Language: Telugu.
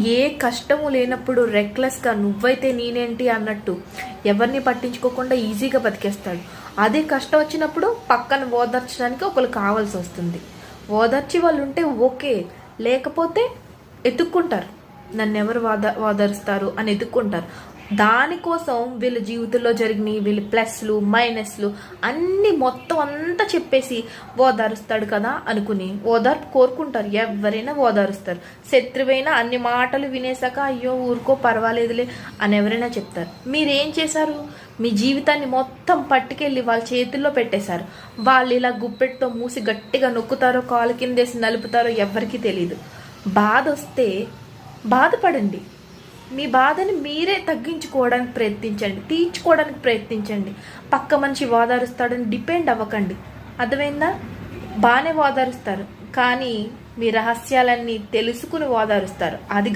ఏ కష్టము లేనప్పుడు రెక్లెస్గా నువ్వైతే నేనేంటి అన్నట్టు ఎవరిని పట్టించుకోకుండా ఈజీగా బతికేస్తాడు. అదే కష్టం వచ్చినప్పుడు పక్కన ఓదార్చడానికి ఒకరు కావాల్సి వస్తుంది. ఓదార్చి వాళ్ళు ఉంటే ఓకే, లేకపోతే ఎత్తుక్కుంటారు. నన్ను ఎవరు ఓదారుస్తారు అని ఎత్తుక్కుంటారు. దానికోసం వీళ్ళ జీవితంలో జరిగిన వీళ్ళ ప్లస్లు మైనస్లు అన్నీ మొత్తం అంతా చెప్పేసి ఓదారుస్తాడు కదా అనుకుని ఓదార్పు కోరుకుంటారు. ఎవరైనా ఓదారుస్తారు. శత్రువైనా అన్ని మాటలు వినేసాక అయ్యో ఊరుకో పర్వాలేదులే అని ఎవరైనా చెప్తారు. మీరేం చేశారు? మీ జీవితాన్ని మొత్తం పట్టుకెళ్ళి వాళ్ళ చేతుల్లో పెట్టేశారు. వాళ్ళు ఇలా గుప్పెట్టుతో మూసి గట్టిగా నొక్కుతారో కాలు కిందేసి నలుపుతారో ఎవరికీ తెలియదు. బాధ వస్తే బాధపడండి. మీ బాధని మీరే తగ్గించుకోవడానికి ప్రయత్నించండి, తీర్చుకోవడానికి ప్రయత్నించండి. పక్క మనిషి ఓదారుస్తాడని డిపెండ్ అవ్వకండి. అర్థమైందా? బాగానే ఓదారుస్తారు, కానీ మీ రహస్యాలన్నీ తెలుసుకుని ఓదారుస్తారు. అది